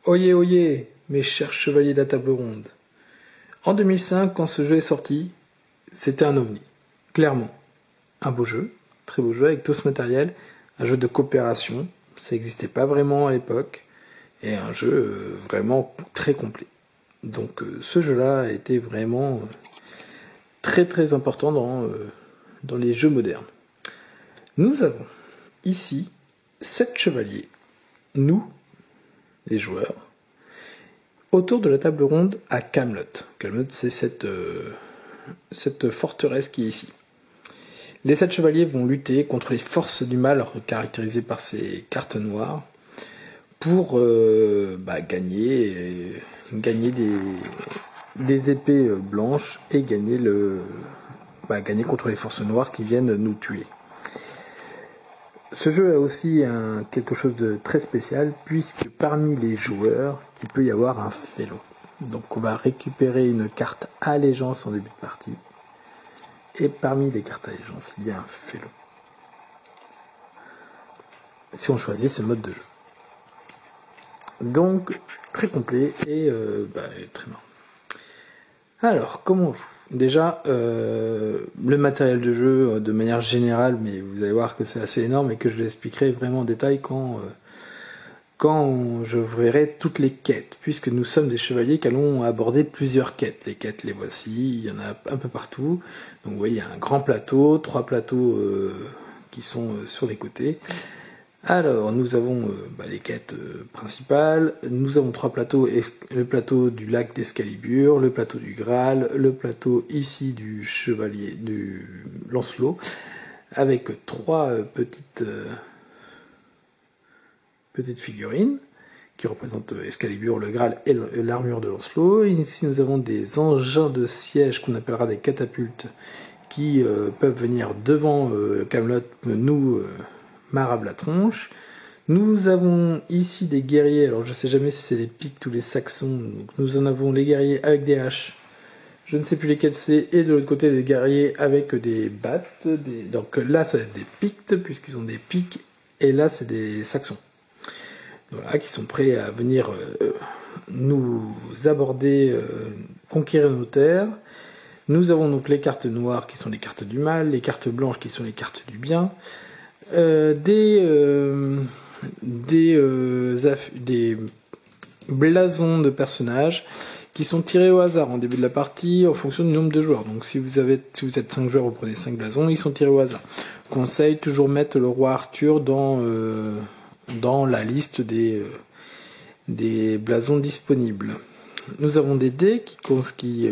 Oyez, oyez, mes chers chevaliers de la table ronde. En 2005, quand ce jeu est sorti, c'était un ovni. Clairement. Un beau jeu, très beau jeu avec tout ce matériel, un jeu de coopération, ça n'existait pas vraiment à l'époque, et un jeu vraiment très complet. Donc ce jeu-là a été vraiment très très important dans les jeux modernes. Nous avons ici 7 chevaliers, nous, les joueurs, autour de la table ronde à Camelot. Camelot, c'est cette forteresse qui est ici. Les 7 chevaliers vont lutter contre les forces du mal, caractérisées par ces cartes noires, pour gagner des épées blanches et gagner contre les forces noires qui viennent nous tuer. Ce jeu a aussi quelque chose de très spécial, puisque parmi les joueurs, il peut y avoir un félon. Donc on va récupérer une carte allégeance en début de partie. Et parmi les cartes allégeance, il y a un félon. Si on choisit ce mode de jeu. Donc, très complet et très marrant. Alors, comment on joue ? Déjà, le matériel de jeu, de manière générale, mais vous allez voir que c'est assez énorme et que je l'expliquerai vraiment en détail quand je verrai toutes les quêtes, puisque nous sommes des chevaliers qui allons aborder plusieurs quêtes. Les quêtes, les voici, il y en a un peu partout. Donc vous voyez, il y a un grand plateau, 3 plateaux qui sont sur les côtés. Alors, nous avons les quêtes principales, nous avons 3 plateaux, le plateau du lac d'Excalibur, le plateau du Graal, le plateau ici du chevalier, du Lancelot, avec 3 petites figurines qui représentent Excalibur, le Graal et l'armure de Lancelot. Et ici, nous avons des engins de siège qu'on appellera des catapultes qui peuvent venir devant Camelot, nous marable la tronche. Nous avons ici des guerriers, alors je sais jamais si c'est les Pictes ou les Saxons, donc nous en avons les guerriers avec des haches, je ne sais plus lesquels c'est, et de l'autre côté des guerriers avec des battes, donc là c'est des Pictes puisqu'ils ont des piques, et là c'est des Saxons. Voilà, qui sont prêts à venir nous aborder, conquérir nos terres. Nous avons donc les cartes noires qui sont les cartes du mal, les cartes blanches qui sont les cartes du bien, des blasons de personnages qui sont tirés au hasard en début de la partie en fonction du nombre de joueurs. Donc si vous êtes 5 joueurs, vous prenez 5 blasons, ils sont tirés au hasard. Conseil, toujours mettre le roi Arthur dans la liste des blasons disponibles. Nous avons des dés qui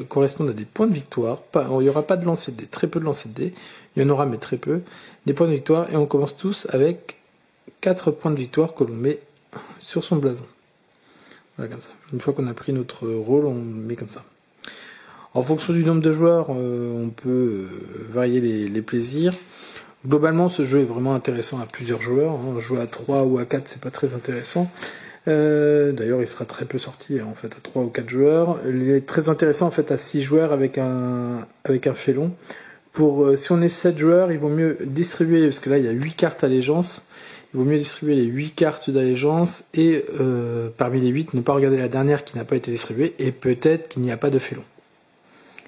correspondent à des points de victoire. Il n'y aura pas de lancer de dés, très peu de lancer de dés. Il y en aura, mais très peu. Des points de victoire, et on commence tous avec 4 points de victoire que l'on met sur son blason. Voilà, comme ça. Une fois qu'on a pris notre rôle, on le met comme ça. En fonction du nombre de joueurs, on peut varier les plaisirs. Globalement, ce jeu est vraiment intéressant à plusieurs joueurs. Jouer à 3 ou à 4, c'est pas très intéressant. D'ailleurs, il sera très peu sorti en fait à 3 ou 4 joueurs. Il est très intéressant en fait à 6 joueurs avec un félon. Si on est 7 joueurs, il vaut mieux distribuer, parce que là il y a 8 cartes allégeance, il vaut mieux distribuer les 8 cartes d'allégeance et parmi les 8, ne pas regarder la dernière qui n'a pas été distribuée, et peut-être qu'il n'y a pas de félon.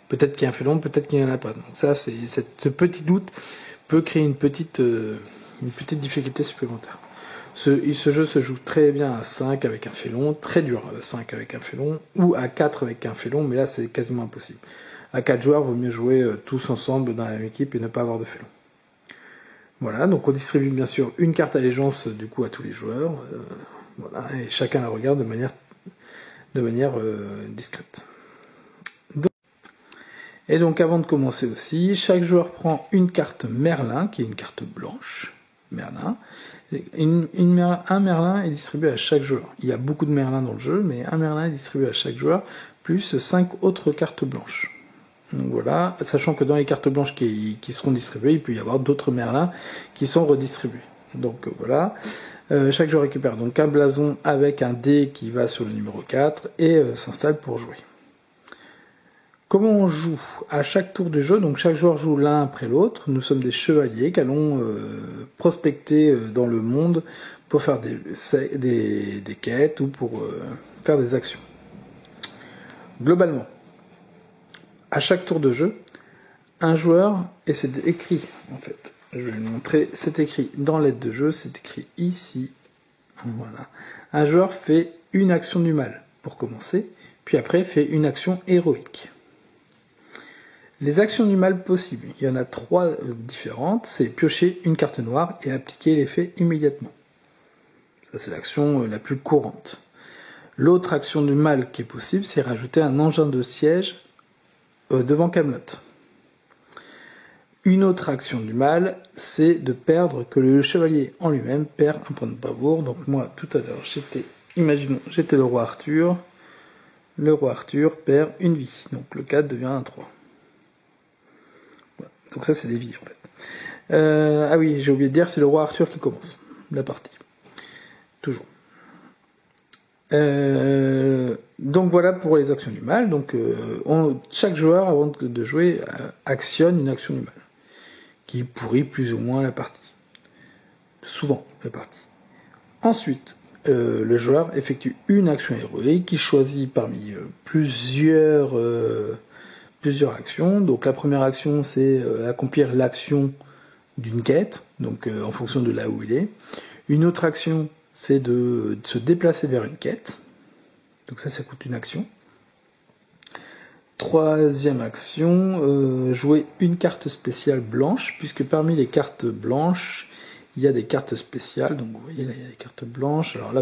Peut-être qu'il y a un félon, peut-être qu'il n'y en a pas. Donc ça, ce petit doute peut créer une petite difficulté supplémentaire. Ce jeu se joue très bien à 5 avec un félon, très dur à 5 avec un félon, ou à 4 avec un félon, mais là c'est quasiment impossible. À 4 joueurs, il vaut mieux jouer tous ensemble dans la même équipe et ne pas avoir de félon. Voilà, donc on distribue bien sûr une carte allégeance du coup à tous les joueurs. Voilà, et chacun la regarde de manière discrète. Et donc avant de commencer aussi, chaque joueur prend une carte Merlin, qui est une carte blanche, Merlin. Un Merlin est distribué à chaque joueur. Il y a beaucoup de Merlin dans le jeu, mais un Merlin est distribué à chaque joueur, plus 5 autres cartes blanches. Donc voilà, sachant que dans les cartes blanches qui seront distribuées, il peut y avoir d'autres Merlins qui sont redistribués. Donc voilà, chaque joueur récupère donc un blason avec un dé qui va sur le numéro 4 et s'installe pour jouer. Comment on joue ? À chaque tour du jeu, donc chaque joueur joue l'un après l'autre. Nous sommes des chevaliers qui allons prospecter dans le monde pour faire des quêtes ou pour faire des actions. Globalement, à chaque tour de jeu, un joueur, et c'est écrit en fait, je vais le montrer, c'est écrit dans l'aide de jeu, c'est écrit ici, voilà. Un joueur fait une action du mal pour commencer, puis après fait une action héroïque. Les actions du mal possibles, il y en a 3 différentes, c'est piocher une carte noire et appliquer l'effet immédiatement. Ça c'est l'action la plus courante. L'autre action du mal qui est possible, c'est rajouter un engin de siège devant Camelot. Une autre action du mal, c'est de perdre, que le chevalier en lui-même perd un point de bravoure. Donc moi, tout à l'heure, j'étais le roi Arthur. Le roi Arthur perd une vie. Donc le 4 devient un 3. Voilà. Donc ça, c'est des vies, en fait. Ah oui, j'ai oublié de dire, c'est le roi Arthur qui commence la partie. Toujours. Donc voilà pour les actions du mal. Donc chaque joueur, avant de jouer, actionne une action du mal qui pourrit plus ou moins la partie. Souvent la partie. Ensuite, le joueur effectue une action héroïque qui choisit parmi plusieurs actions. Donc la première action, c'est accomplir l'action d'une quête, donc en fonction de là où il est. Une autre action, c'est de se déplacer vers une quête. Donc ça coûte une action. Troisième action, jouer une carte spéciale blanche, puisque parmi les cartes blanches, il y a des cartes spéciales. Donc vous voyez là, il y a des cartes blanches. Alors là,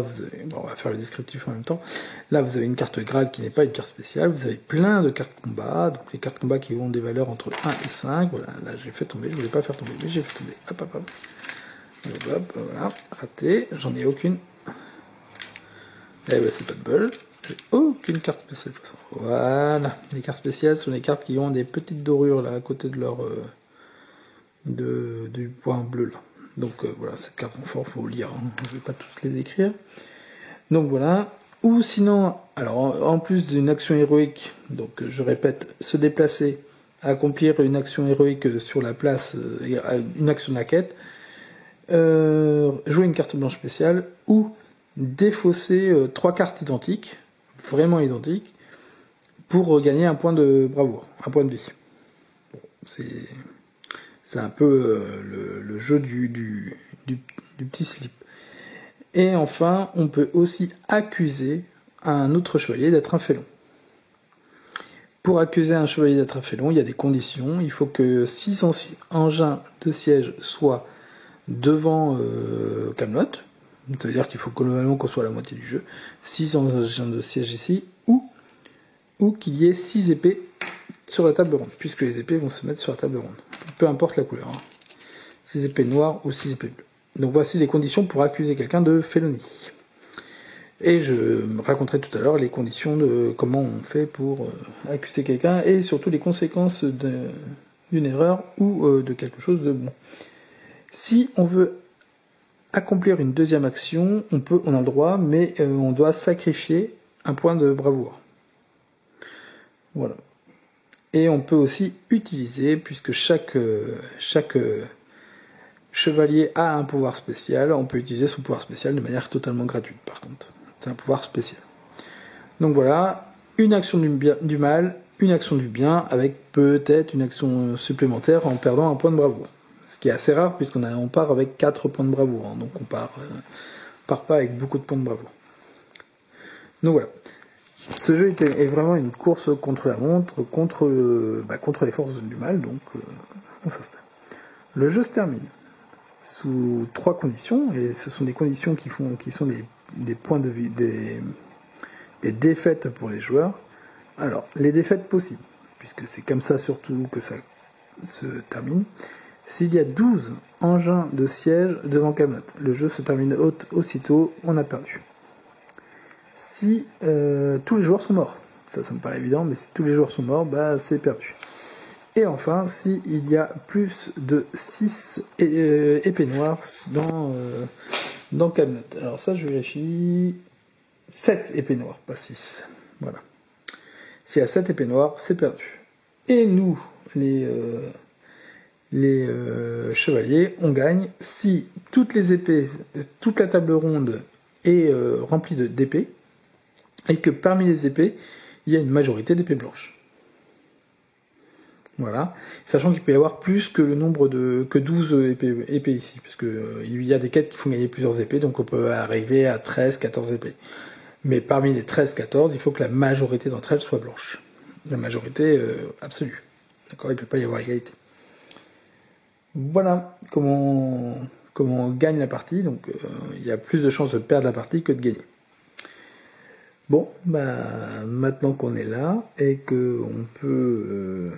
on va faire le descriptif en même temps. Là, vous avez une carte Graal qui n'est pas une carte spéciale. Vous avez plein de cartes combat. Donc les cartes combat qui ont des valeurs entre 1 et 5. Voilà, là j'ai fait tomber. Je voulais pas faire tomber, mais j'ai fait tomber. Hop, hop, hop. Hop, voilà, raté. J'en ai aucune. Eh ben c'est pas de bol. J'ai aucune carte spéciale de toute façon. Voilà. Les cartes spéciales sont les cartes qui ont des petites dorures là à côté de leur du point bleu là. Donc voilà, cette carte renfort, faut lire, hein. Je vais pas toutes les écrire. Donc voilà. Ou sinon, alors en plus d'une action héroïque, donc je répète, se déplacer, accomplir une action héroïque sur la place, une action de la quête, jouer une carte blanche spéciale, ou défausser 3 cartes identiques, vraiment identiques, pour gagner un point de bravoure, un point de vie. Bon, c'est un peu le jeu du petit slip. Et enfin, on peut aussi accuser un autre chevalier d'être un félon. Pour accuser un chevalier d'être un félon, il y a des conditions. Il faut que 6 engins de siège soient devant Camelot. Ça veut dire qu'il faut globalement qu'on soit à la moitié du jeu. 6 engins de siège ici, ou qu'il y ait 6 épées sur la table ronde, puisque les épées vont se mettre sur la table ronde. Peu importe la couleur. 6 épées noires ou 6 épées bleues. Donc voici les conditions pour accuser quelqu'un de félonie. Et je me raconterai tout à l'heure les conditions de comment on fait pour accuser quelqu'un et surtout les conséquences d'une erreur ou de quelque chose de bon. Si on veut accomplir une deuxième action, on a le droit, mais on doit sacrifier un point de bravoure. Voilà. Et on peut aussi utiliser, puisque chaque chevalier a un pouvoir spécial, on peut utiliser son pouvoir spécial de manière totalement gratuite par contre. C'est un pouvoir spécial. Donc voilà, une action du mal, une action du bien, avec peut-être une action supplémentaire en perdant un point de bravoure. Ce qui est assez rare puisqu'on part avec 4 points de bravoure, hein, donc on part pas avec beaucoup de points de bravoure. Donc voilà. Ce jeu est vraiment une course contre la montre, contre les forces du mal, donc ça se termine. Le jeu se termine sous 3 conditions, et ce sont des conditions qui sont des points de vie, des défaites pour les joueurs. Alors, les défaites possibles, puisque c'est comme ça surtout que ça se termine. S'il y a 12 engins de siège devant Camelot, le jeu se termine aussitôt, on a perdu. Si tous les joueurs sont morts, ça me paraît évident, mais si tous les joueurs sont morts, c'est perdu. Et enfin, s'il y a plus de 6 épées noires dans Camelot. Alors ça, je vérifie. 7 épées noires, pas 6. Voilà. S'il y a 7 épées noires, c'est perdu. Et nous, les chevaliers, on gagne si toutes les épées, toute la table ronde est remplie d'épées, et que parmi les épées, il y a une majorité d'épées blanches. Voilà, sachant qu'il peut y avoir plus que le nombre que 12 épées ici, parce que il y a des quêtes qui font gagner plusieurs épées, donc on peut arriver à 13, 14 épées. Mais parmi les 13, 14, il faut que la majorité d'entre elles soit blanche. La majorité absolue. D'accord, il ne peut pas y avoir égalité. Voilà comment on gagne la partie, donc il y a plus de chances de perdre la partie que de gagner. Bon, maintenant qu'on est là, et qu'on peut...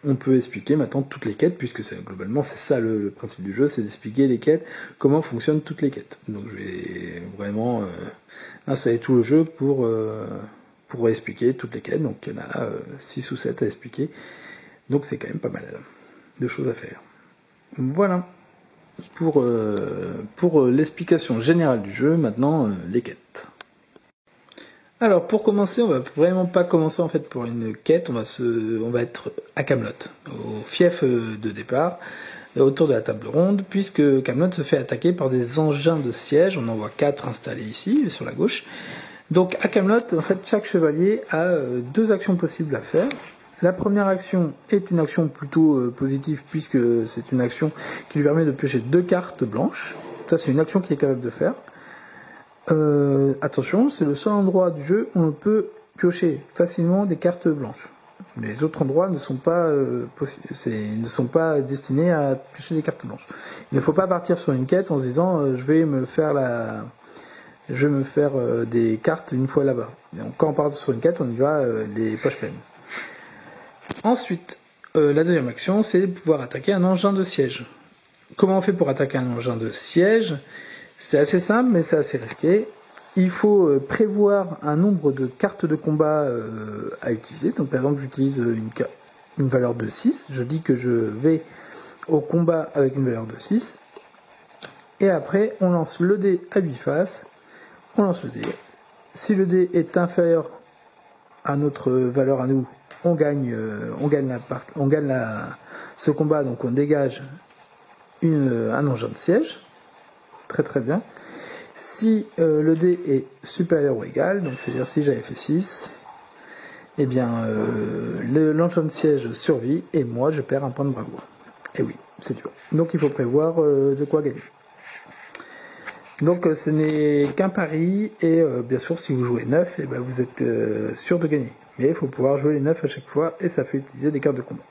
on peut expliquer maintenant toutes les quêtes, puisque globalement c'est ça le principe du jeu, c'est d'expliquer les quêtes, comment fonctionnent toutes les quêtes. Donc je vais vraiment installer tout le jeu pour expliquer toutes les quêtes, donc il y en a 6 ou 7 à expliquer, donc c'est quand même pas mal de choses à faire. Voilà, pour l'explication générale du jeu, maintenant les quêtes. Alors pour commencer, on va vraiment pas commencer en fait pour une quête, on va être à Camelot, au fief de départ, autour de la table ronde, puisque Camelot se fait attaquer par des engins de siège, on en voit 4 installés ici, sur la gauche. Donc à Camelot, en fait, chaque chevalier a 2 actions possibles à faire. La première action est une action plutôt positive, puisque c'est une action qui lui permet de piocher 2 cartes blanches. Ça c'est une action qu'il est capable de faire. Attention, c'est le seul endroit du jeu où on peut piocher facilement des cartes blanches. Les autres endroits ne sont pas destinés à piocher des cartes blanches. Il ne faut pas partir sur une quête en se disant je vais me faire des cartes une fois là-bas. Donc, quand on part sur une quête, on y va les poches pleines. Ensuite, la deuxième action, c'est de pouvoir attaquer un engin de siège. Comment on fait pour attaquer un engin de siège ? C'est assez simple, mais c'est assez risqué. Il faut prévoir un nombre de cartes de combat à utiliser. Donc, par exemple, j'utilise une valeur de 6. Je dis que je vais au combat avec une valeur de 6. Et après, on lance le dé à 8 faces. On lance le dé. Si le dé est inférieur à notre valeur à nous, on gagne ce combat. Donc, on dégage un engin de siège. Très très bien. Si le dé est supérieur ou égal, donc c'est-à-dire si j'avais fait 6, eh bien l'engin de siège survit et moi je perds un point de bravoure. Et oui, c'est dur. Donc il faut prévoir de quoi gagner. Donc ce n'est qu'un pari et bien sûr si vous jouez 9, eh ben, vous êtes sûr de gagner. Mais il faut pouvoir jouer les 9 à chaque fois et ça fait utiliser des cartes de combat.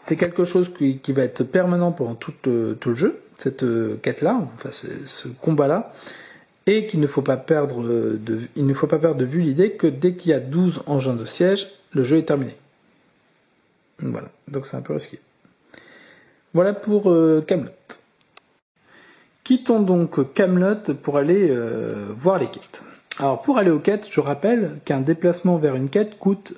C'est quelque chose qui va être permanent pendant tout le jeu, cette quête-là, enfin ce combat-là, et qu'il ne faut pas perdre de vue l'idée que dès qu'il y a 12 engins de siège, le jeu est terminé. Voilà, donc c'est un peu risqué. Voilà pour Camelot. Quittons donc Camelot pour aller voir les quêtes. Alors pour aller aux quêtes, je rappelle qu'un déplacement vers une quête coûte...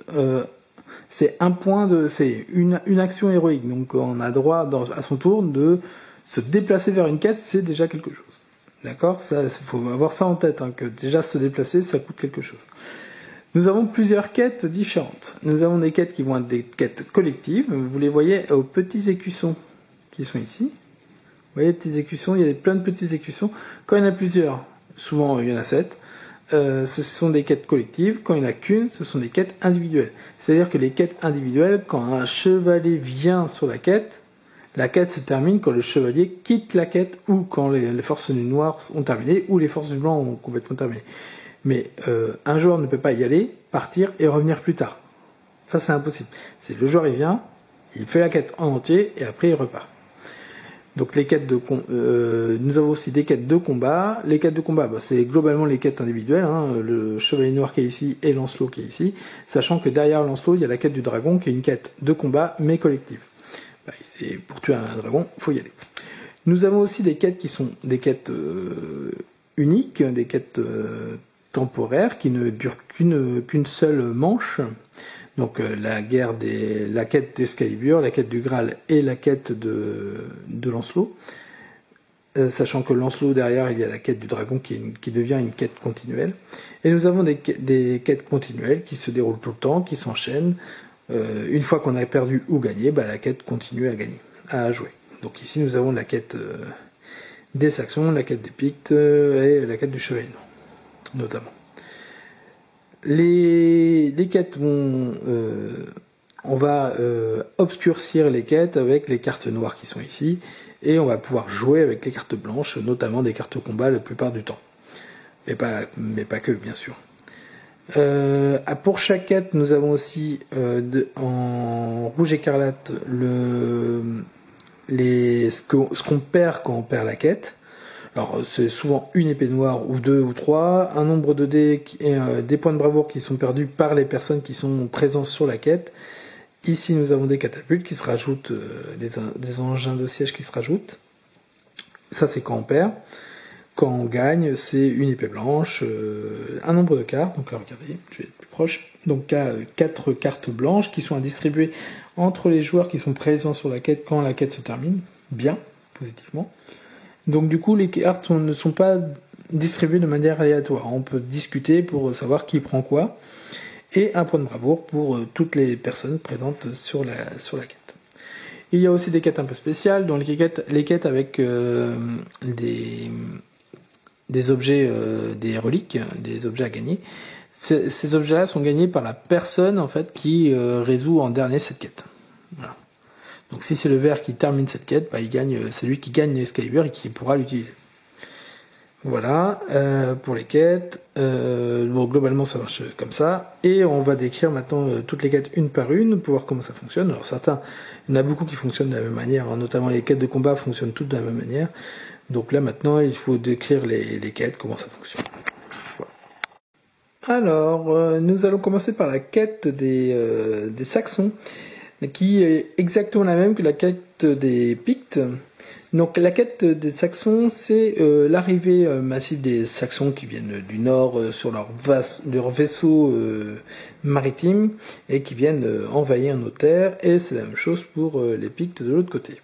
c'est une action héroïque, donc on a droit à son tour de se déplacer vers une quête, c'est déjà quelque chose. D'accord ? Ça, faut avoir ça en tête, que déjà se déplacer, ça coûte quelque chose. Nous avons plusieurs quêtes différentes. Nous avons des quêtes qui vont être des quêtes collectives. Vous les voyez aux petits écussons qui sont ici. Vous voyez les petits écussons, il y a plein de petits écussons. Quand il y en a plusieurs, souvent il y en a 7. Ce sont des quêtes collectives. Quand il n'y en a qu'une, ce sont des quêtes individuelles. C'est-à-dire que les quêtes individuelles, quand un chevalier vient sur la quête se termine quand le chevalier quitte la quête ou quand les forces du noir ont terminé ou les forces du blanc ont complètement terminé. Mais un joueur ne peut pas y aller, partir et revenir plus tard. Ça, c'est impossible. C'est le joueur, il vient, il fait la quête en entier et après il repart. Donc les quêtes nous avons aussi des quêtes de combat. Les quêtes de combat, c'est globalement les quêtes individuelles, le chevalier noir qui est ici et Lancelot qui est ici, sachant que derrière Lancelot, il y a la quête du dragon qui est une quête de combat mais collective. C'est pour tuer un dragon, faut y aller. Nous avons aussi des quêtes qui sont des quêtes uniques, des quêtes temporaires qui ne durent qu'une seule manche. Donc la quête d'Excalibur, la quête du Graal et la quête de Lancelot. Sachant que Lancelot derrière, il y a la quête du dragon qui devient une quête continuelle. Et nous avons des quêtes continuelles qui se déroulent tout le temps, qui s'enchaînent. Une fois qu'on a perdu ou gagné, la quête continue à gagner. à jouer. Donc ici nous avons la quête des Saxons, la quête des Pictes et la quête du Chevalier Noir, notamment. Les quêtes vont... on va obscurcir les quêtes avec les cartes noires qui sont ici, et on va pouvoir jouer avec les cartes blanches, notamment des cartes combat la plupart du temps. Mais pas que, bien sûr. Pour chaque quête, nous avons aussi en rouge écarlate ce qu'on perd quand on perd la quête. Alors c'est souvent une épée noire ou deux ou trois, un nombre de dés et des points de bravoure qui sont perdus par les personnes qui sont présentes sur la quête. Ici nous avons des catapultes qui se rajoutent, des engins de siège qui se rajoutent. Ça c'est quand on perd. Quand on gagne, c'est une épée blanche, un nombre de cartes. Donc là regardez, je vais être plus proche. Donc 4 cartes blanches qui sont à distribuer entre les joueurs qui sont présents sur la quête quand la quête se termine. Bien, positivement. Donc du coup, les cartes ne sont pas distribuées de manière aléatoire. On peut discuter pour savoir qui prend quoi. Et un point de bravoure pour toutes les personnes présentes sur la quête. Il y a aussi des quêtes un peu spéciales, dont les quêtes avec des objets, des reliques, des objets à gagner. Ces objets-là sont gagnés par la personne en fait qui résout en dernier cette quête. Voilà. Donc si c'est le vert qui termine cette quête, bah, c'est lui qui gagne l'Excalibur et qui pourra l'utiliser. Voilà, pour les quêtes. Bon, globalement ça marche comme ça. Et on va décrire maintenant toutes les quêtes une par une pour voir comment ça fonctionne. Alors il y en a beaucoup qui fonctionnent de la même manière, hein, notamment les quêtes de combat fonctionnent toutes de la même manière. Donc là maintenant il faut décrire les quêtes, comment ça fonctionne. Voilà. Alors, nous allons commencer par la quête des Saxons, qui est exactement la même que la quête des Pictes. Donc la quête des Saxons, c'est l'arrivée massive des Saxons qui viennent du nord sur leur vaisseau maritime et qui viennent envahir nos terres, et c'est la même chose pour les Pictes de l'autre côté.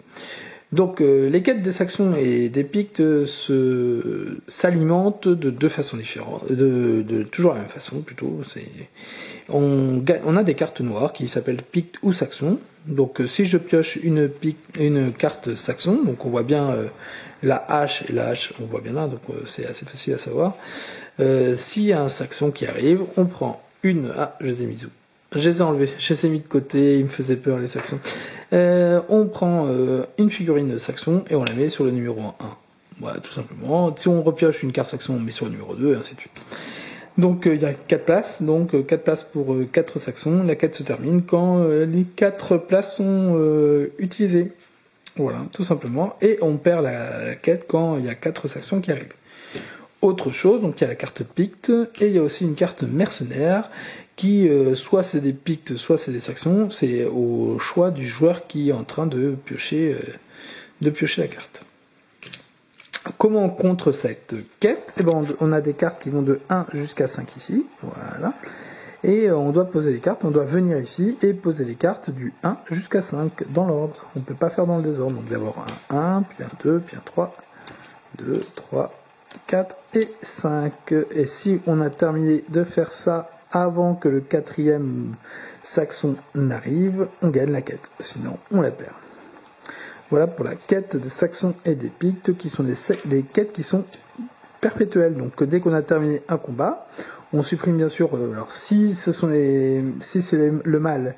Donc les quêtes des Saxons et des Pictes s'alimentent de deux façons différentes, de toujours la même façon plutôt. On a des cartes noires qui s'appellent Pictes ou Saxons. Donc si je pioche une carte Saxon, donc on voit bien la hache, et la hache on voit bien là, donc c'est assez facile à savoir. S'il y a un Saxon qui arrive, on prend une... Ah, je les ai mis où ? Je les ai enlevés, je les ai mis de côté, ils me faisaient peur les Saxons. On prend une figurine Saxon et on la met sur le numéro 1. Voilà, tout simplement. Si on repioche une carte Saxon, on met sur le numéro 2 et ainsi de suite. Donc il y a 4 places, donc 4 places pour 4 Saxons. La quête se termine quand les 4 places sont utilisées. Voilà, tout simplement. Et on perd la quête quand il y a 4 Saxons qui arrivent. Autre chose, donc il y a la carte Picte, et il y a aussi une carte mercenaire, qui soit c'est des Pictes, soit c'est des Saxons, c'est au choix du joueur qui est en train de piocher la carte. Comment on contre cette quête ? Eh ben, on a des cartes qui vont de 1 jusqu'à 5 ici, voilà. Et on doit poser les cartes, on doit venir ici et poser les cartes du 1 jusqu'à 5 dans l'ordre. On ne peut pas faire dans le désordre, donc d'abord un 1, puis un 2, puis un 3, 2, 3, 4 et 5. Et si on a terminé de faire ça avant que le 4e Saxon n'arrive, on gagne la quête, sinon on la perd. Voilà pour la quête des Saxons et des Pictes, qui sont des quêtes qui sont perpétuelles. Donc dès qu'on a terminé un combat, on supprime bien sûr, alors si c'est le mâle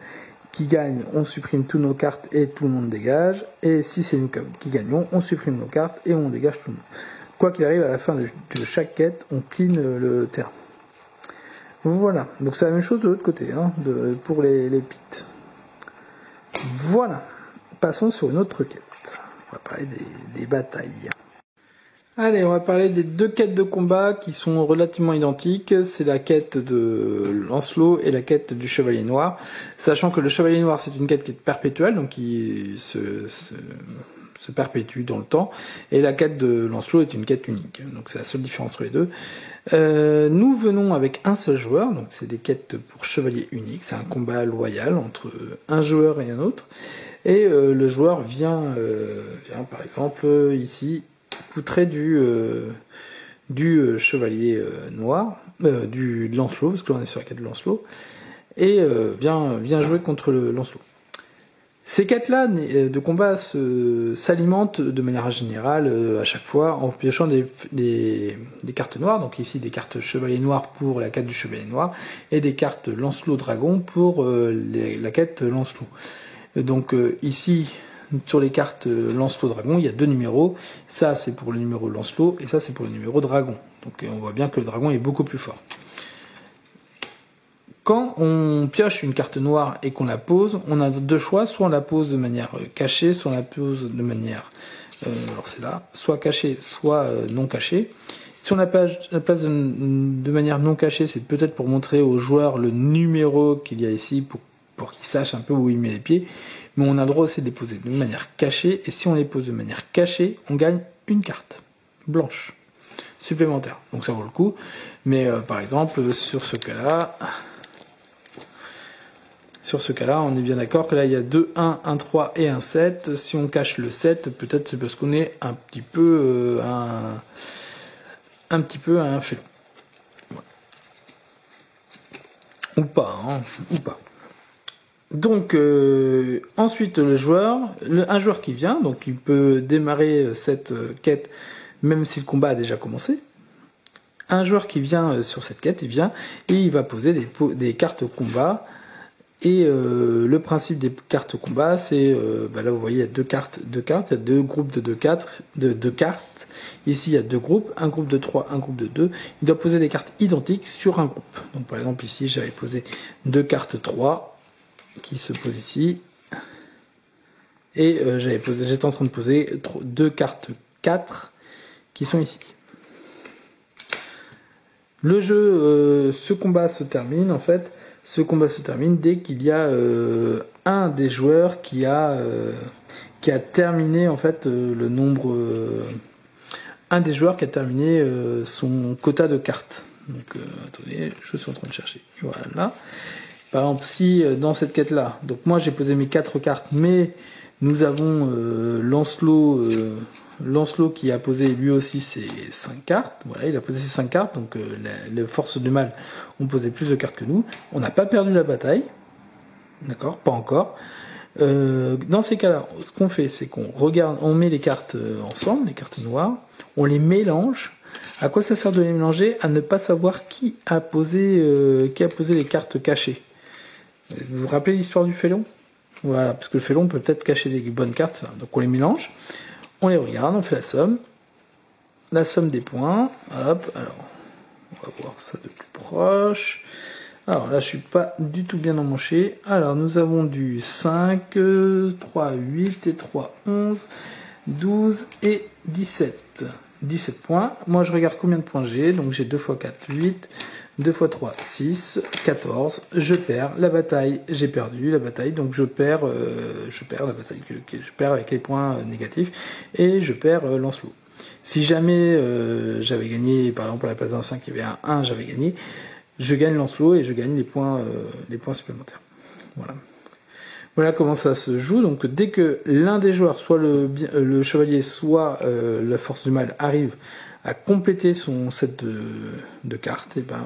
qui gagne, on supprime toutes nos cartes et tout le monde dégage, et si c'est nous qui gagnons, on supprime nos cartes et on dégage tout le monde. Quoi qu'il arrive, à la fin de chaque quête, on clean le terrain. Voilà, donc c'est la même chose de l'autre côté, hein, pour les Pictes. Voilà, passons sur une autre quête. On va parler des batailles. Allez, on va parler des 2 quêtes de combat qui sont relativement identiques. C'est la quête de Lancelot et la quête du Chevalier Noir. Sachant que le Chevalier Noir, c'est une quête qui est perpétuelle, donc qui se perpétue dans le temps, et la quête de Lancelot est une quête unique, donc c'est la seule différence entre les deux. Nous venons avec un seul joueur, donc c'est des quêtes pour chevalier unique, c'est un combat loyal entre un joueur et un autre, et le joueur vient par exemple ici poutrer du chevalier noir, du Lancelot, parce que là on est sur la quête de Lancelot, et vient jouer contre le Lancelot. Ces quêtes-là de combat s'alimentent de manière générale à chaque fois en piochant des cartes noires. Donc ici des cartes chevalier noir pour la quête du chevalier noir et des cartes Lancelot dragon pour la quête Lancelot. Donc ici sur les cartes Lancelot dragon, il y a 2 numéros. Ça c'est pour le numéro Lancelot et ça c'est pour le numéro dragon. Donc on voit bien que le dragon est beaucoup plus fort. Quand on pioche une carte noire et qu'on la pose, on a 2 choix, soit on la pose de manière cachée, soit on la pose de manière, alors c'est là, soit cachée, soit non cachée. Si on la place de manière non cachée, c'est peut-être pour montrer au joueur le numéro qu'il y a ici, pour qu'il sache un peu où il met les pieds, mais on a le droit aussi de les poser de manière cachée, et si on les pose de manière cachée, on gagne une carte blanche supplémentaire, donc ça vaut le coup, mais par exemple, sur ce cas-là, on est bien d'accord que là, il y a 2, 1, 1, 3 et 1, 7. Si on cache le 7, peut-être c'est parce qu'on est un petit peu un félon. Voilà. Ou pas, hein, ou pas. Donc, ensuite, un joueur qui vient, donc il peut démarrer cette quête même si le combat a déjà commencé. Un joueur qui vient sur cette quête, il va poser des cartes au combat. Et le principe des cartes au combat, c'est, là vous voyez, il y a deux cartes, il y a 2 groupes de 2 cartes. Ici, il y a 2 groupes, un groupe de 3, un groupe de 2. Il doit poser des cartes identiques sur un groupe. Donc par exemple ici, j'avais posé 2 cartes 3 qui se posent ici. Et j'étais en train de poser 2 cartes 4 qui sont ici. Le jeu, ce combat se termine en fait. Ce combat se termine dès qu'il y a un des joueurs qui a terminé en fait le nombre, un des joueurs qui a terminé son quota de cartes. Donc attendez, je suis en train de chercher. Voilà. Par exemple, si dans cette quête là, donc moi j'ai posé mes 4 cartes, mais nous avons Lancelot qui a posé lui aussi ses 5 cartes. Voilà, il a posé ses 5 cartes, donc les forces du mal ont posé plus de cartes que nous. On n'a pas perdu la bataille, d'accord, pas encore. Dans ces cas-là, ce qu'on fait, c'est qu'on regarde, on met les cartes ensemble, les cartes noires, on les mélange. À quoi ça sert de les mélanger? À ne pas savoir qui a posé les cartes cachées. Vous vous rappelez l'histoire du félon? Voilà, parce que le félon peut peut-être cacher des bonnes cartes. Donc on les mélange, on les regarde, on fait la somme des points. Hop, alors on va voir ça de plus proche. Alors là, je suis pas du tout bien emmanché. Alors nous avons du 5, 3, 8 et 3, 11, 12 et 17. 17 points. Moi, je regarde combien de points j'ai. Donc j'ai 2 x 4, 8. 2 x 3, 6, 14, je perds la bataille, j'ai perdu la bataille, donc je perds la bataille, je perds avec les points négatifs, et je perds Lancelot. Si jamais j'avais gagné, par exemple à la place d'un 5, il y avait un 1, j'avais gagné, je gagne Lancelot et je gagne les points supplémentaires. Voilà. Voilà comment ça se joue, donc dès que l'un des joueurs, soit le chevalier, soit la force du mal, arrive à compléter son set de cartes, et ben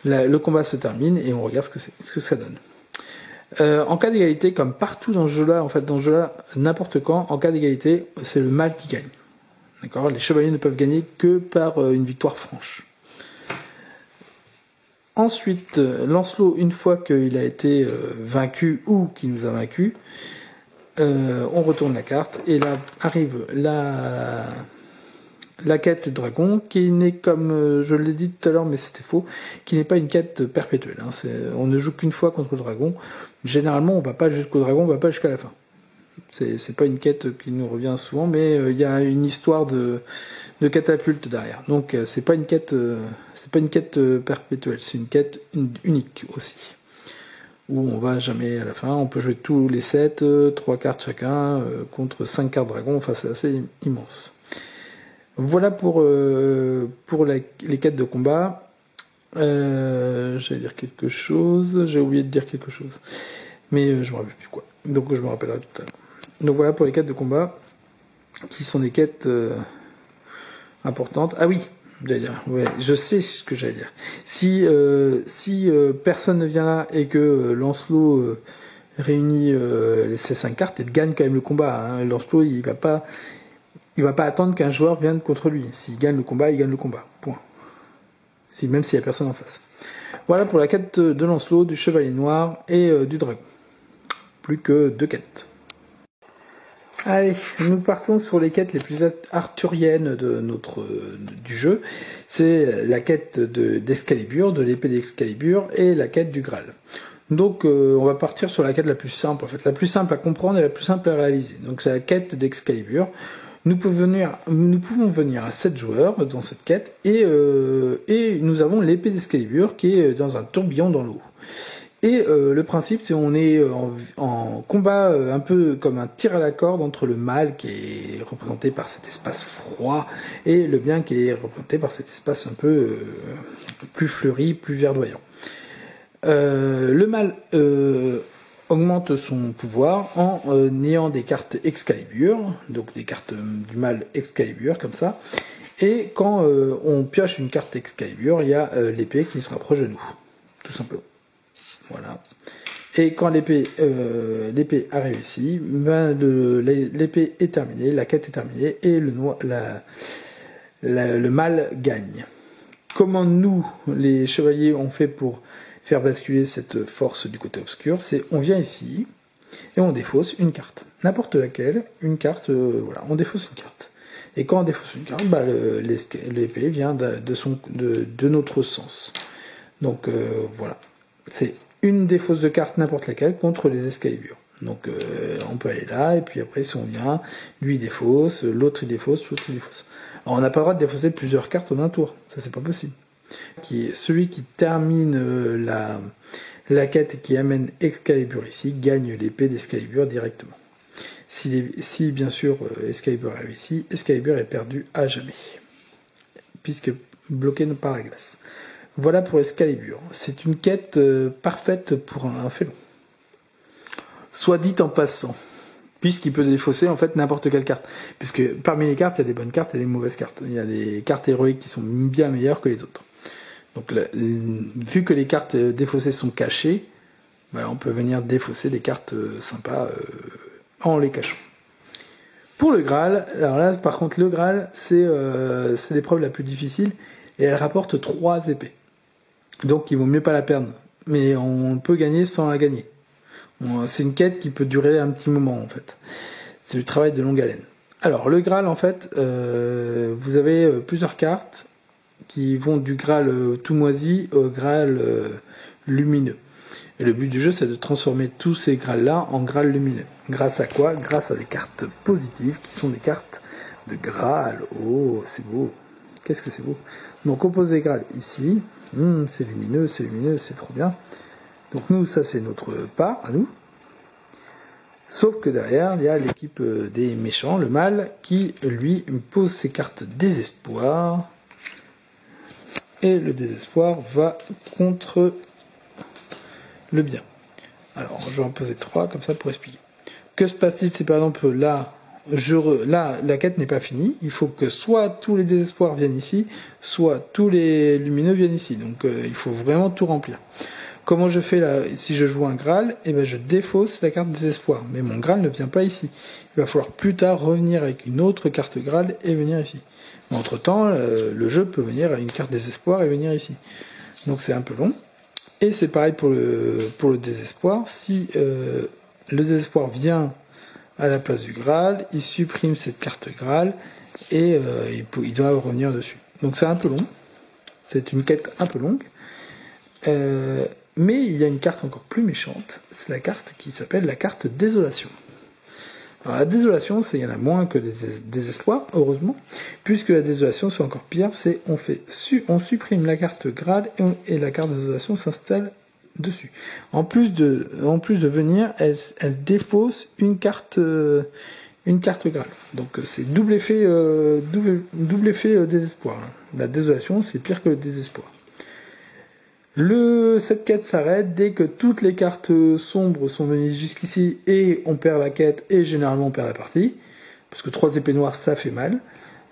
le combat se termine et on regarde ce que ça donne. En cas d'égalité, comme partout dans ce jeu-là, n'importe quand, en cas d'égalité, c'est le mal qui gagne. D'accord ? Les chevaliers ne peuvent gagner que par une victoire franche. Ensuite, Lancelot, une fois qu'il a été vaincu ou qu'il nous a vaincus, on retourne la carte et là arrive la quête du dragon, qui n'est, comme je l'ai dit tout à l'heure, mais c'était faux, qui n'est pas une quête perpétuelle. On ne joue qu'une fois contre le dragon. Généralement, on va pas jusqu'au dragon, on va pas jusqu'à la fin. C'est pas une quête qui nous revient souvent, mais il y a une histoire de catapulte derrière. Donc c'est pas une quête perpétuelle, c'est une quête unique aussi. Où on va jamais à la fin, on peut jouer tous les 7, 3 cartes chacun, contre 5 cartes dragon, enfin c'est assez immense. Voilà pour les quêtes de combat. J'allais dire quelque chose, j'ai oublié de dire quelque chose, mais je me rappelle plus quoi. Donc je me rappellerai tout à l'heure. Donc voilà pour les quêtes de combat, qui sont des quêtes importantes. Ah oui, j'allais dire, ouais, je sais ce que j'allais dire. Si personne ne vient là et que Lancelot réunit ces 5 cartes et gagne quand même le combat. Hein. Lancelot, il va pas attendre qu'un joueur vienne contre lui. S'il gagne le combat, il gagne le combat. Point. Même s'il n'y a personne en face. Voilà pour la quête de Lancelot, du Chevalier Noir et du Dragon. Plus que 2 quêtes. Allez, nous partons sur les quêtes les plus arthuriennes du jeu. C'est la quête d'Excalibur, de l'épée d'Excalibur, et la quête du Graal. Donc on va partir sur la quête la plus simple, en fait, la plus simple à comprendre et la plus simple à réaliser. Donc c'est la quête d'Excalibur. Nous pouvons venir à 7 joueurs dans cette quête, et nous avons l'épée d'Excalibur qui est dans un tourbillon dans l'eau. Et le principe, c'est on est en combat un peu comme un tir à la corde entre le mal qui est représenté par cet espace froid et le bien qui est représenté par cet espace un peu plus fleuri, plus verdoyant. Le mal augmente son pouvoir en ayant des cartes Excalibur, donc des cartes du mal Excalibur comme ça. Et quand on pioche une carte Excalibur, il y a l'épée qui se rapproche de nous, tout simplement. Voilà. Et quand l'épée arrive ici, l'épée est terminée, la quête est terminée et le mal gagne. Comment nous, les chevaliers, on fait pour faire basculer cette force du côté obscur? C'est on vient ici et on défausse une carte, n'importe laquelle, une carte. Voilà, on défausse une carte. Et quand on défausse une carte, l'épée vient de notre sens. Donc voilà, c'est une défausse de carte n'importe laquelle contre les Excalibur. Donc on peut aller là, et puis après si on vient, lui il défausse, l'autre il défausse, l'autre il défausse. Alors on n'a pas le droit de défausser plusieurs cartes en un tour, ça c'est pas possible. Celui qui termine la quête et qui amène Excalibur ici, gagne l'épée d'Excalibur directement. Si bien sûr Excalibur arrive ici, Excalibur est perdu à jamais, puisque bloqué par la glace. Voilà pour Excalibur. C'est une quête parfaite pour un félon. Soit dit en passant, puisqu'il peut défausser en fait n'importe quelle carte. Puisque parmi les cartes, il y a des bonnes cartes et des mauvaises cartes. Il y a des cartes héroïques qui sont bien meilleures que les autres. Donc vu que les cartes défaussées sont cachées, on peut venir défausser des cartes sympas en les cachant. Pour le Graal, alors là par contre le Graal c'est l'épreuve la plus difficile et elle rapporte 3 épées. Donc il vaut mieux pas la perdre, mais on peut gagner sans la gagner. C'est une quête qui peut durer un petit moment en fait. C'est du travail de longue haleine. Alors le Graal en fait, vous avez plusieurs cartes qui vont du Graal tout moisi au Graal lumineux. Et le but du jeu c'est de transformer tous ces Graals là en Graal lumineux. Grâce à quoi? Grâce à des cartes positives qui sont des cartes de Graal. Oh c'est beau. Qu'est-ce que c'est beau. Donc on pose des Graals ici. C'est lumineux, c'est trop bien. Donc nous, ça c'est notre part à nous. Sauf que derrière, il y a l'équipe des méchants, le mal, qui lui pose ses cartes désespoir. Et le désespoir va contre le bien. Alors je vais en poser 3 comme ça pour expliquer. Que se passe-t-il si par exemple là, la quête n'est pas finie, il faut que soit tous les désespoirs viennent ici, soit tous les lumineux viennent ici. Donc il faut vraiment tout remplir. Comment je fais là? Si je joue un Graal, je défausse la carte désespoir. Mais mon Graal ne vient pas ici. Il va falloir plus tard revenir avec une autre carte Graal et venir ici. Mais entre temps, le jeu peut venir avec une carte désespoir et venir ici. Donc c'est un peu long. Et c'est pareil pour le désespoir. Si le désespoir vient à la place du Graal, il supprime cette carte Graal et il doit revenir dessus. Donc c'est un peu long, c'est une quête un peu longue, mais il y a une carte encore plus méchante, c'est la carte qui s'appelle la carte Désolation. Alors la Désolation, il y en a moins que les désespoirs, heureusement, puisque la Désolation c'est encore pire, c'est on supprime la carte Graal et la carte Désolation s'installe dessus. En plus de venir, elle défausse une carte Graal. Donc c'est double effet désespoir. La désolation, c'est pire que le désespoir. Cette quête s'arrête dès que toutes les cartes sombres sont venues jusqu'ici et on perd la quête et généralement on perd la partie. Parce que 3 épées noires, ça fait mal.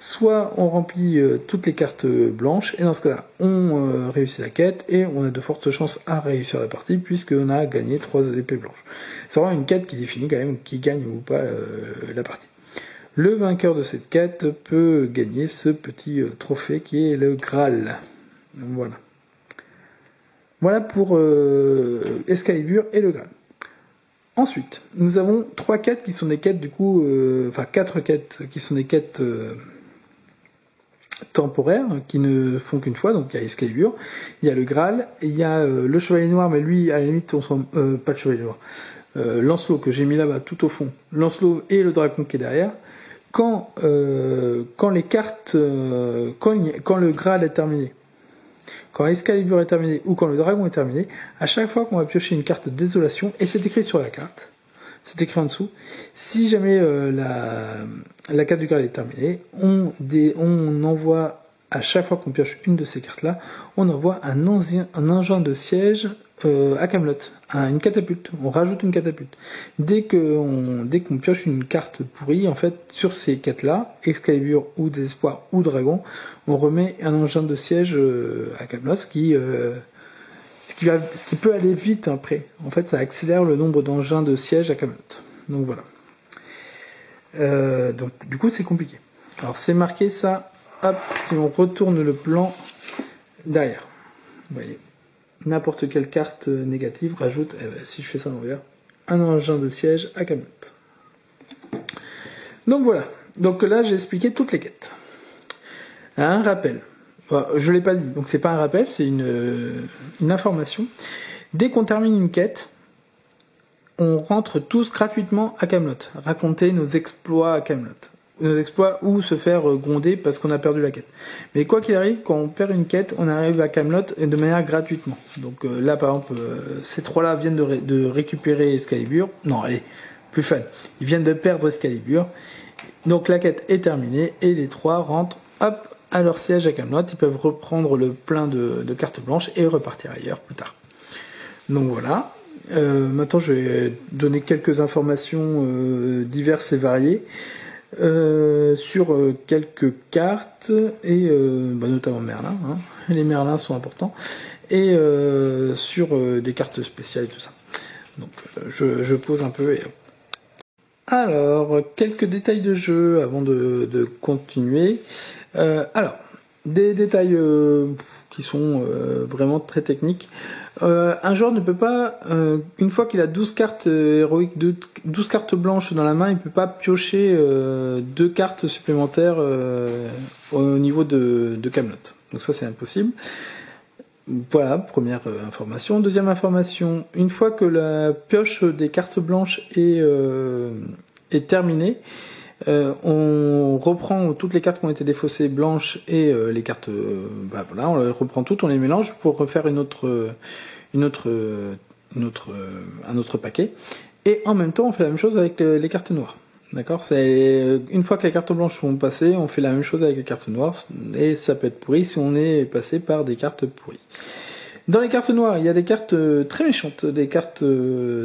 soit on remplit toutes les cartes blanches, et dans ce cas-là, on réussit la quête, et on a de fortes chances à réussir la partie, puisqu'on a gagné 3 épées blanches. C'est vraiment une quête qui définit quand même qui gagne ou pas la partie. Le vainqueur de cette quête peut gagner ce petit trophée qui est le Graal. Voilà. Voilà pour Excalibur et le Graal. Ensuite, nous avons 3 quêtes qui sont des quêtes du coup, 4 quêtes qui sont des quêtes temporaires qui ne font qu'une fois. Donc il y a Excalibur, il y a le Graal, il y a le Chevalier Noir, mais lui à la limite pas le Chevalier Noir. Lancelot que j'ai mis là-bas tout au fond. Lancelot et le dragon qui est derrière. Quand les cartes, quand le Graal est terminé, quand Excalibur est terminé ou quand le dragon est terminé, à chaque fois qu'on va piocher une carte de désolation, et c'est écrit sur la carte, c'est écrit en dessous, si jamais la carte du Graal est terminée, on envoie, à chaque fois qu'on pioche une de ces cartes-là, on envoie un engin de siège à Camelot, une catapulte. On rajoute une catapulte. Dès qu'on pioche une carte pourrie, en fait, sur ces quêtes-là, Excalibur ou Désespoir ou Dragon, on remet un engin de siège à Camelot, ce qui peut aller vite après. En fait, ça accélère le nombre d'engins de siège à Camelot. Donc voilà. Donc du coup, c'est compliqué. Alors c'est marqué ça. Hop, si on retourne le plan derrière, vous voyez. N'importe quelle carte négative rajoute, si je fais ça en l'envers, un engin de siège à Camelot. Donc voilà. Donc là, j'ai expliqué toutes les quêtes. Un rappel. Enfin, je l'ai pas dit, donc c'est pas un rappel, c'est une information. Dès qu'on termine une quête, on rentre tous gratuitement à Camelot. Raconter nos exploits à Camelot. Nos exploits ou se faire gronder parce qu'on a perdu la quête. Mais quoi qu'il arrive, quand on perd une quête, on arrive à Camelot de manière gratuitement. Donc là, par exemple, ces 3-là viennent de récupérer Excalibur. Non, allez, plus fun. Ils viennent de perdre Excalibur. Donc la quête est terminée et les 3 rentrent, hop, à leur siège à Camelot. Ils peuvent reprendre le plein de cartes blanches et repartir ailleurs plus tard. Donc voilà. Maintenant, je vais donner quelques informations diverses et variées. Sur quelques cartes et notamment Merlin, hein. Les Merlins sont importants, et sur des cartes spéciales et tout ça. Donc je pose un peu et... Alors, quelques détails de jeu avant de continuer. Alors, des détails qui sont vraiment très techniques. Un joueur ne peut pas, une fois qu'il a 12 cartes héroïques, 12 cartes blanches dans la main, il ne peut pas piocher 2 cartes supplémentaires au niveau de Camelot. Donc ça, c'est impossible. Voilà, première information. Deuxième information, une fois que la pioche des cartes blanches est terminée, on reprend toutes les cartes qui ont été défaussées blanches et les cartes, on les reprend toutes, on les mélange pour refaire un autre paquet. Et en même temps, on fait la même chose avec les cartes noires. D'accord, c'est une fois que les cartes blanches sont passées, on fait la même chose avec les cartes noires, et ça peut être pourri si on est passé par des cartes pourries. Dans les cartes noires, il y a des cartes très méchantes, des cartes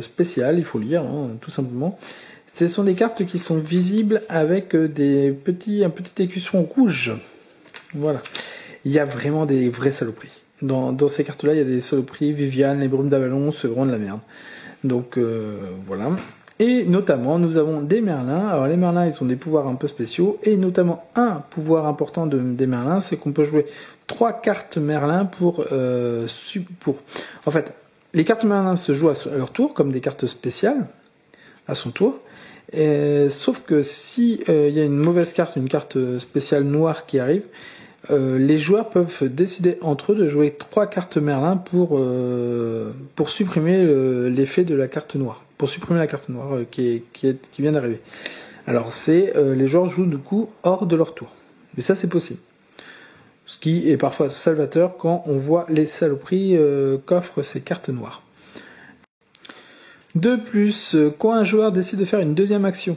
spéciales, il faut lire, hein, tout simplement. Ce sont des cartes qui sont visibles avec un petit écusson rouge. Voilà. Il y a vraiment des vraies saloperies. Dans ces cartes-là, il y a des saloperies, Viviane, les brumes d'Avalon, c'est vraiment de la merde. Donc voilà. Et notamment, nous avons des Merlins. Alors les Merlins, ils ont des pouvoirs un peu spéciaux. Et notamment, un pouvoir important des Merlins, c'est qu'on peut jouer 3 cartes Merlin pour... En fait, les cartes Merlin se jouent à leur tour, comme des cartes spéciales, à son tour. Sauf que si y a une mauvaise carte, une carte spéciale noire qui arrive, les joueurs peuvent décider entre eux de jouer 3 cartes Merlin pour supprimer l'effet de la carte noire, pour supprimer la carte noire qui vient d'arriver. Alors les joueurs jouent du coup hors de leur tour, mais ça c'est possible. Ce qui est parfois salvateur quand on voit les saloperies qu'offrent ces cartes noires. De plus, quand un joueur décide de faire une deuxième action,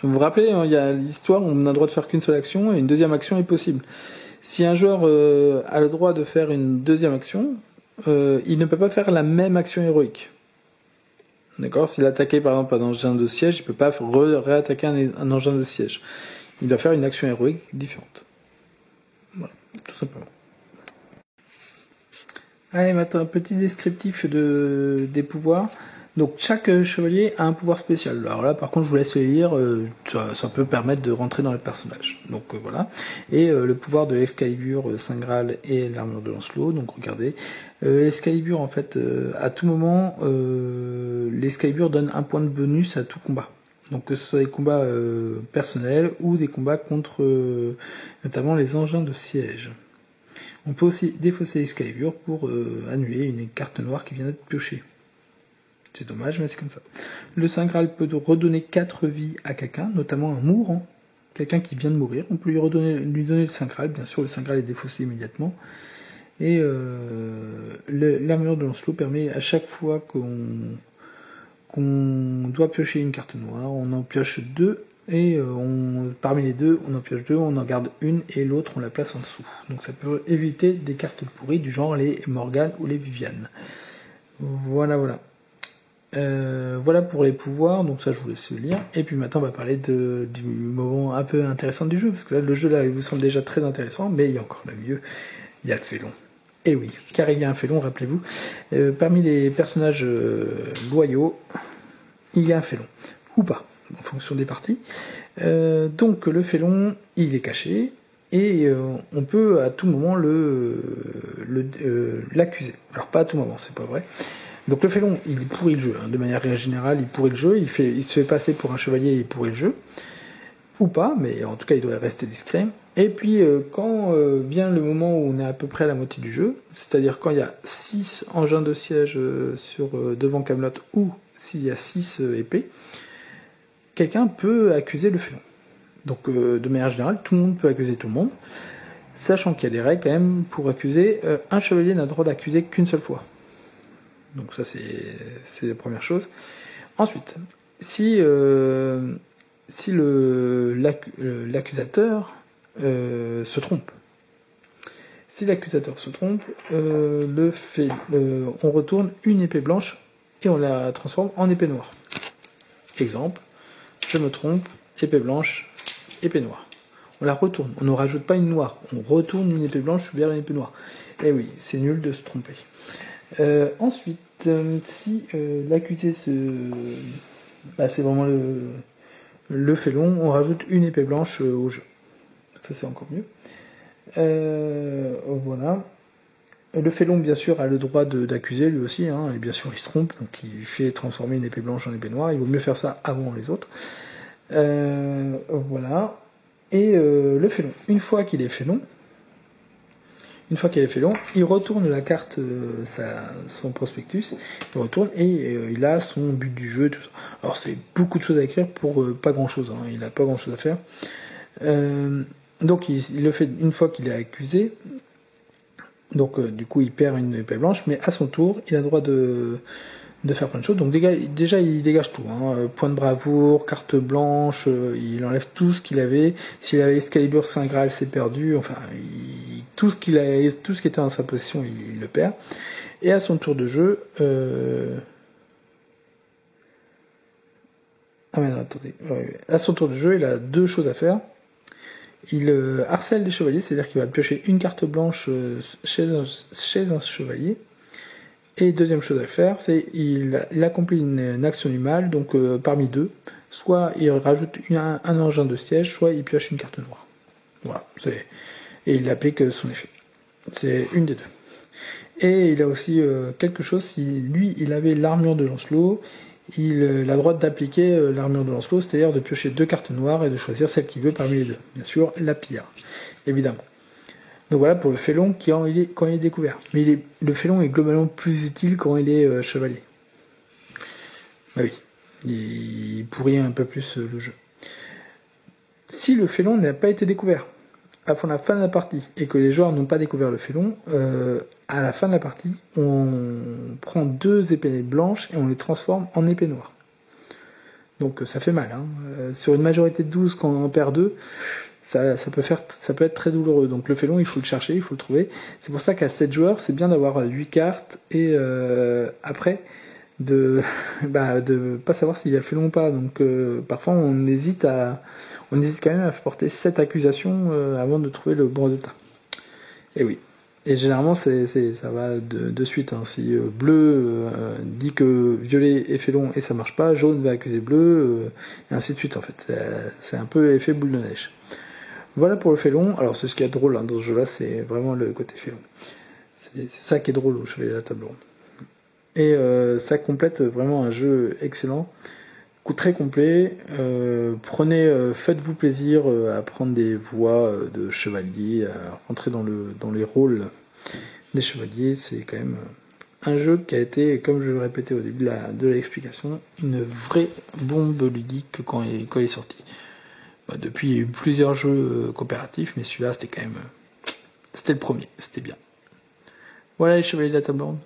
vous vous rappelez, il y a l'histoire où on n'a le droit de faire qu'une seule action et une deuxième action est possible. Si un joueur a le droit de faire une deuxième action, il ne peut pas faire la même action héroïque. D'accord ? S'il attaquait par exemple un engin de siège, il ne peut pas réattaquer un engin de siège. Il doit faire une action héroïque différente. Voilà, tout simplement. Allez, maintenant un petit descriptif des pouvoirs. Donc chaque chevalier a un pouvoir spécial. Alors là, par contre, je vous laisse les lire. Ça peut permettre de rentrer dans les personnages. Donc voilà. Et le pouvoir de l'Excalibur, Saint Graal et l'armure de Lancelot. Donc regardez, l'Excalibur, en fait, à tout moment, l'Excalibur donne un point de bonus à tout combat. Donc que ce soit des combats personnels ou des combats contre notamment les engins de siège. On peut aussi défausser l'Excalibur pour annuler une carte noire qui vient d'être piochée. C'est dommage, mais c'est comme ça. Le Saint Graal peut redonner 4 vies à quelqu'un, notamment un mourant, quelqu'un qui vient de mourir. On peut lui donner le Saint Graal. Bien sûr, le Saint Graal est défaussé immédiatement. Et l'armure de Lancelot permet à chaque fois qu'on doit piocher une carte noire, on en pioche 2. Et parmi les deux, on en pioche 2, on en garde une et l'autre on la place en dessous. Donc ça peut éviter des cartes pourries du genre les Morgane ou les Viviane. Voilà. Voilà pour les pouvoirs, donc ça je vous laisse le lire. Et puis maintenant on va parler du moment un peu intéressant du jeu, parce que là le jeu là il vous semble déjà très intéressant, mais il y a encore le mieux, il y a le félon. Et oui, car il y a un félon, rappelez-vous. Parmi les personnages loyaux, il y a un félon, ou pas, en fonction des parties. Donc le félon, il est caché, et on peut à tout moment l'accuser. Alors pas à tout moment, c'est pas vrai. Donc le félon, il pourrit le jeu, hein. De manière générale, il pourrit le jeu, il se fait passer pour un chevalier et il pourrit le jeu. Ou pas, mais en tout cas il doit rester discret. Et puis quand vient le moment où on est à peu près à la moitié du jeu, c'est-à-dire quand il y a 6 engins de siège devant Camelot, ou s'il y a 6 épées, quelqu'un peut accuser le félon. Donc de manière générale, tout le monde peut accuser tout le monde, sachant qu'il y a des règles quand même pour accuser. Un chevalier n'a le droit d'accuser qu'une seule fois. Donc ça c'est la première chose. Ensuite, si l'accusateur se trompe, on retourne une épée blanche et on la transforme en épée noire. Exemple, je me trompe, épée blanche, épée noire. On la retourne, on ne rajoute pas une noire, on retourne une épée blanche vers une épée noire. Et oui, c'est nul de se tromper. Ensuite, si l'accusé c'est vraiment le félon, on rajoute une épée blanche au jeu. Ça c'est encore mieux. Voilà. Le félon, bien sûr, a le droit d'accuser lui aussi, hein, et bien sûr il se trompe, donc il fait transformer une épée blanche en épée noire. Il vaut mieux faire ça avant les autres. Voilà. Et le félon, une fois qu'il est félon, il retourne la carte, son prospectus, il retourne et il a son but du jeu, tout ça. Alors c'est beaucoup de choses à écrire pour pas grand chose, hein, il n'a pas grand chose à faire. Donc il le fait une fois qu'il est accusé, donc du coup il perd une épée blanche, mais à son tour il a le droit de faire plein de choses. Donc déjà il dégage tout, hein. Point de bravoure, carte blanche, il enlève tout ce qu'il avait. S'il avait Excalibur, Saint Graal, c'est perdu. Enfin, tout ce qui était dans sa possession, il le perd. Et à son tour de jeu, à son tour de jeu, il a 2 choses à faire. Il harcèle les chevaliers, c'est-à-dire qu'il va piocher une carte blanche chez un chevalier. Et deuxième chose à faire, c'est il accomplit une action du mal, donc parmi 2, soit il rajoute un engin de siège, soit il pioche une carte noire. Voilà, et il applique son effet. C'est une des 2. Et il a aussi quelque chose, si lui il avait l'armure de Lancelot, il a le droit d'appliquer l'armure de Lancelot, c'est-à-dire de piocher 2 cartes noires et de choisir celle qu'il veut parmi les 2. Bien sûr, la pire, évidemment. Donc voilà pour le félon quand il est découvert. Mais le félon est globalement plus utile quand il est chevalier. Bah oui, il pourrit un peu plus le jeu. Si le félon n'a pas été découvert à la fin de la partie et que les joueurs n'ont pas découvert le félon, à la fin de la partie, on prend 2 épées blanches et on les transforme en épées noires. Donc ça fait mal, hein. Sur une majorité de 12, quand on en perd 2, ça peut être très douloureux. Donc le félon, il faut le chercher, il faut le trouver. C'est pour ça qu'à 7 joueurs, c'est bien d'avoir 8 cartes et après de pas savoir s'il a fait long ou pas. Donc parfois on hésite quand même à porter cette accusation avant de trouver le bon résultat. Et oui. Et généralement ça va de suite. Hein. Si bleu dit que violet est fait long et ça marche pas, jaune va accuser bleu, et ainsi de suite en fait. C'est un peu effet boule de neige. Voilà pour le fait long. Alors c'est ce qui est drôle hein, dans ce jeu-là, c'est vraiment le côté fait long. C'est ça qui est drôle au Chevalier de la Table Ronde. Et ça complète vraiment un jeu excellent, très complet. Faites-vous plaisir à prendre des voix de chevalier, à rentrer dans les rôles des chevaliers. C'est quand même un jeu qui a été, comme je le répétais au début de l'explication, une vraie bombe ludique quand il est sorti. Depuis, il y a eu plusieurs jeux coopératifs, mais celui-là, c'était le premier, c'était bien. Voilà les Chevaliers de la Table Ronde.